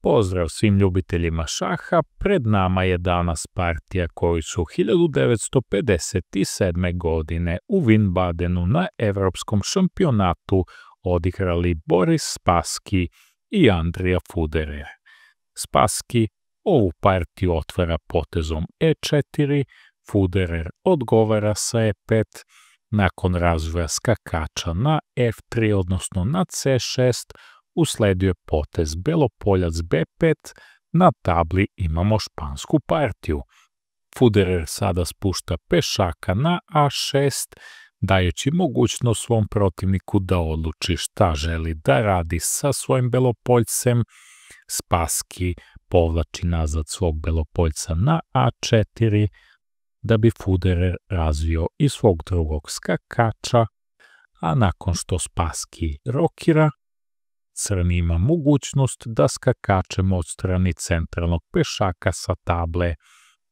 Pozdrav svim ljubiteljima šaha, pred nama je danas partija koju su 1957. godine u Wimbledonu na Evropskom šampionatu odigrali Boris Spassky i Andrija Federer. Spassky ovu partiju otvara potezom E4, Federer odgovara sa E5, nakon razvoja skakača na F3, odnosno na C6, usledio je potez belopoljac B5, na tabli imamo špansku partiju. Federer sada spušta pešaka na A6, dajući mogućnost svom protivniku da odluči šta želi da radi sa svojim belopoljcem. Spassky povlači nazad svog belopoljca na A4, da bi Federer razvio i svog drugog skakača, a nakon što Spassky rokira, crni ima mogućnost da skakačem odstrani centralnog pešaka sa table.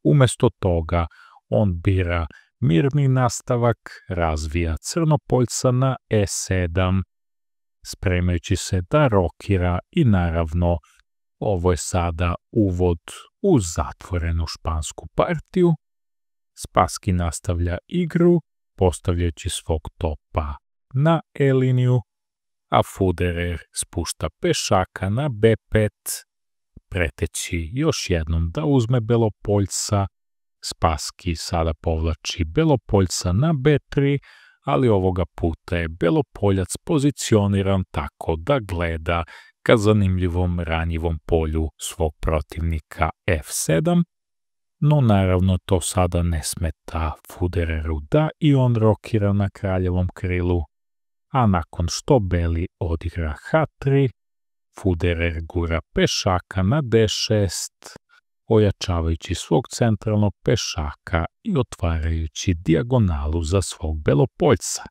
Umjesto toga on bira mirni nastavak, razvija crnopoljca na E7, spremajući se da rokira i naravno ovo je sada uvod u zatvorenu špansku partiju. Spassky nastavlja igru, postavljajući svog topa na E-liniju, a Federer spušta pešaka na B5, preteći još jednom da uzme belopoljca. Spassky sada povlači belopoljca na B3, ali ovoga puta je belopoljac pozicioniran tako da gleda ka zanimljivom ranjivom polju svog protivnika F7, no naravno to sada ne smeta Federeru da i on rokira na kraljevom krilu, a nakon što beli odigra H3, Federer gura pešaka na D6, ojačavajući svog centralnog pešaka i otvarajući dijagonalu za svog belopoljca.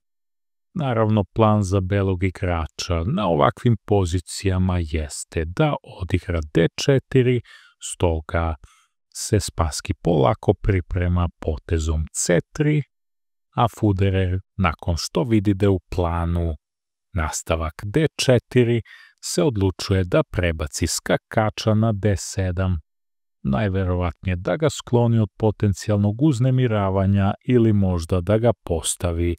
Naravno, plan za belog igrača na ovakvim pozicijama jeste da odigra D4, stoga se Spassky polako priprema potezom C3, a Federer, nakon što vidi da je u planu nastavak D4, se odlučuje da prebaci skakača na D7, najverovatnije da ga skloni od potencijalnog uznemiravanja ili možda da ga postavi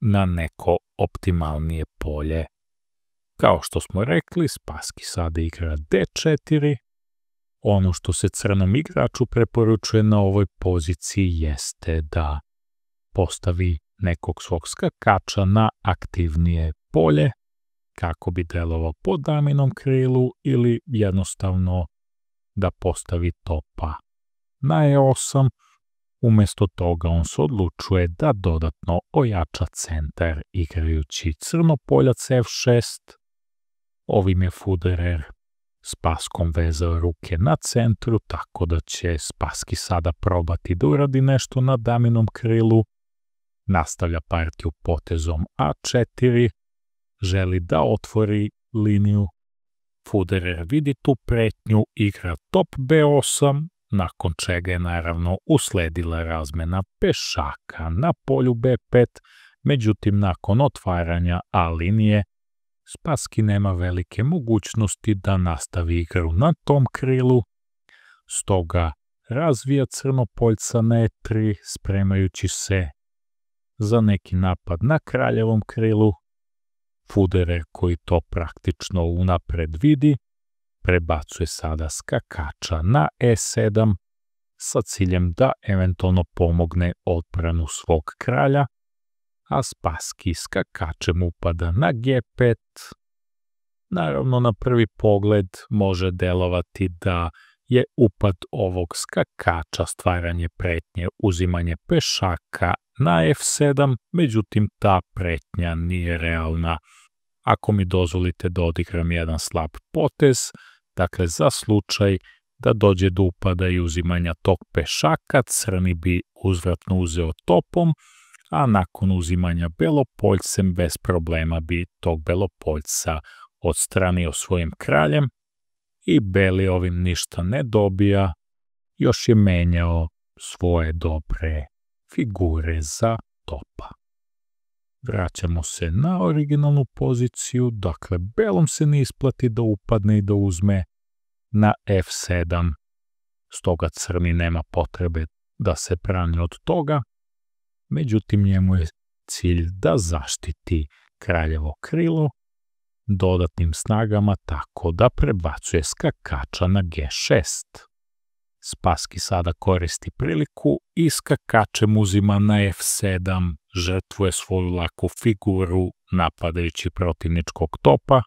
na neko optimalnije polje. Kao što smo rekli, Spassky sada igra D4. Ono što se crnom igraču preporučuje na ovoj poziciji jeste da postavi nekog svog skakača na aktivnije polje, kako bi delovao po daminom krilu, ili jednostavno da postavi topa na E8. Umjesto toga on se odlučuje da dodatno ojača centar igrajući crnopoljac F6. Ovim je Federer s paskom vezao ruke na centru, tako da će Spassky sada probati da uradi nešto na daminom krilu. Nastavlja partiju potezom A4, želi da otvori liniju. Federer vidi tu pretnju, igra top B8, nakon čega je naravno usledila razmena pešaka na polju B5, međutim nakon otvaranja A linije, Spassky nema velike mogućnosti da nastavi igru na tom krilu, stoga razvija crnopoljca na E3, spremajući se za neki napad na kraljevom krilu. Federer, koji to praktično unapred vidi, prebacuje sada skakača na E7 sa ciljem da eventualno pomogne odbranu svog kralja, a Spassky skakačem upada na G5. Naravno, na prvi pogled može delovati da je upad ovog skakača stvaranje pretnje, uzimanje pešaka na F7, međutim ta pretnja nije realna. Ako mi dozvolite da odigram jedan slab potez, dakle za slučaj da dođe do upada i uzimanja tog pešaka, crni bi uzvratno uzeo topom, a nakon uzimanja belopoljcem bez problema bi tog belopoljca odstranio svojim kraljem i beli ovim ništa ne dobija, još je menjao svoje dobre figure za topa. Vraćamo se na originalnu poziciju, dakle belom se ne isplati da upadne i da uzme na f7. Stoga crni nema potrebe da se brani od toga. Međutim, njemu je cilj da zaštiti kraljevo krilo dodatnim snagama tako da prebacuje skakača na g6. Spassky sada koristi priliku i skakačem uzima na f7, žrtvuje svoju laku figuru napadajući protivničkog topa.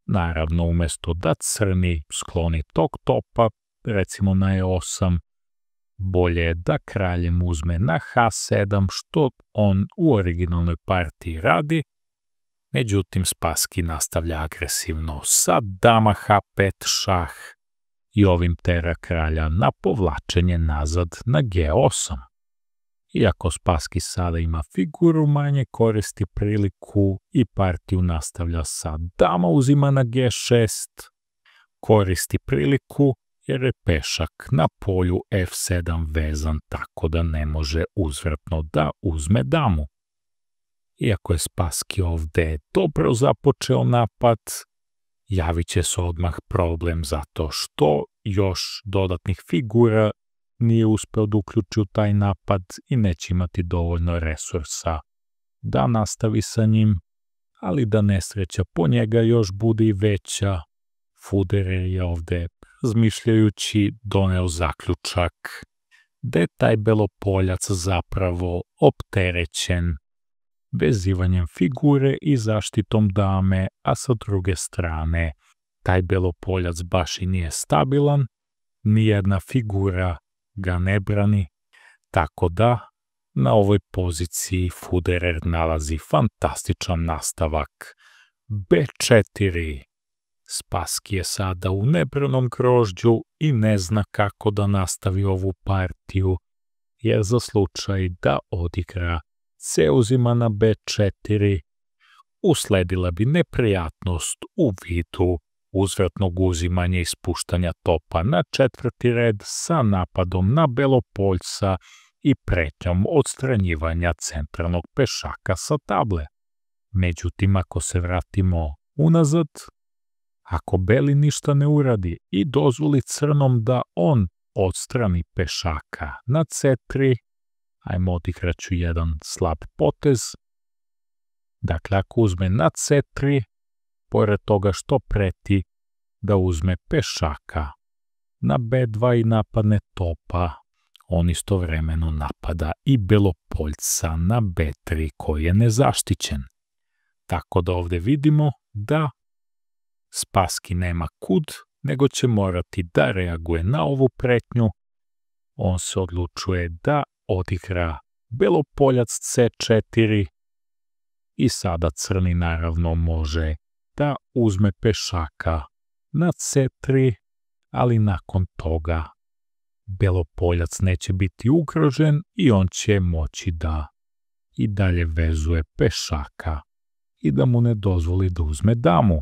Naravno, umjesto da crni skloni tog topa, recimo na e8, bolje je da kraljem uzme na h7, što on u originalnoj partiji radi. Međutim, Spassky nastavlja agresivno sa dama h5 šah i ovim tera kralja na povlačenje nazad na g8. Iako Spassky sada ima figuru manje, koristi priliku i partiju nastavlja sa dama uzima na g6. Koristi priliku jer je pešak na polju f7 vezan tako da ne može uzvratno da uzme damu. Iako je Spassky ovdje dobro započeo napad, javit će se odmah problem zato što još dodatnih figura nije uspeo da uključi u taj napad i neće imati dovoljno resursa da nastavi sa njim, ali da nesreća po njega još bude i veća. Federer je ovdje razmišljajući doneo zaključak da je taj belopoljac zapravo opterećen vezivanjem figure i zaštitom dame, a sa druge strane taj belopoljac baš i nije stabilan, nijedna figura ga ne brani, tako da na ovoj poziciji Federer nalazi fantastičan nastavak b4. Spassky je sada u nebranom grožđu i ne zna kako da nastavi ovu partiju, jer za slučaj da odigra c uzima na b4, usledila bi neprijatnost u vidu uzvratnog uzimanja i spuštanja topa na četvrti red sa napadom na belopoljca i pretnjom odstranjivanja centralnog pešaka sa table. Međutim, ako se vratimo unazad, ako beli ništa ne uradi i dozvoli crnom da on odstrani pešaka na c3, ajmo odigraću jedan slab potez. Dakle, ako uzme na c3, pored toga što preti da uzme pešaka na b2 i napadne topa, on istovremeno napada i belopoljca na b3 koji je nezaštićen. Tako da ovdje vidimo da Spassky nema kud, nego će morati da reaguje na ovu pretnju. On se odlučuje da odigra belopoljac c4 i sada crni naravno može da uzme pešaka na c3, ali nakon toga belopoljac neće biti ugrožen i on će moći da i dalje vezuje pešaka i da mu ne dozvoli da uzme damu.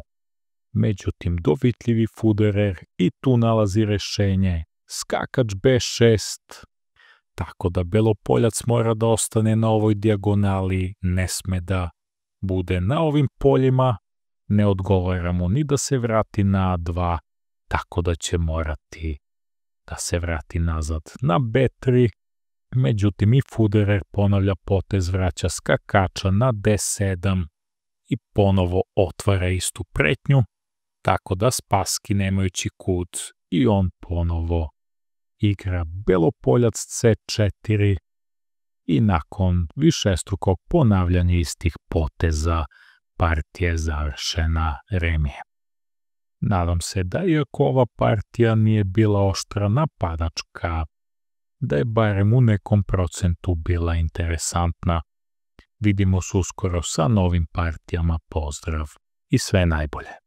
Međutim, dovitljivi Federer i tu nalazi rješenje, skakač b6, tako da belopoljac mora da ostane na ovoj dijagonali, ne sme da bude na ovim poljima, ne odgovara mu ni da se vrati na a2, tako da će morati da se vrati nazad na b3. Međutim, i Federer ponavlja potez, vraća skakača na d7 i ponovo otvara istu pretnju, tako da Spassky nemajući kud i on ponovo igra belopoljac c4 i nakon višestrukog ponavljanja istih poteza partija je završena remijem. Nadam se da iako ova partija nije bila oštra napadačka, da je barem u nekom procentu bila interesantna. Vidimo se uskoro sa novim partijama, pozdrav i sve najbolje.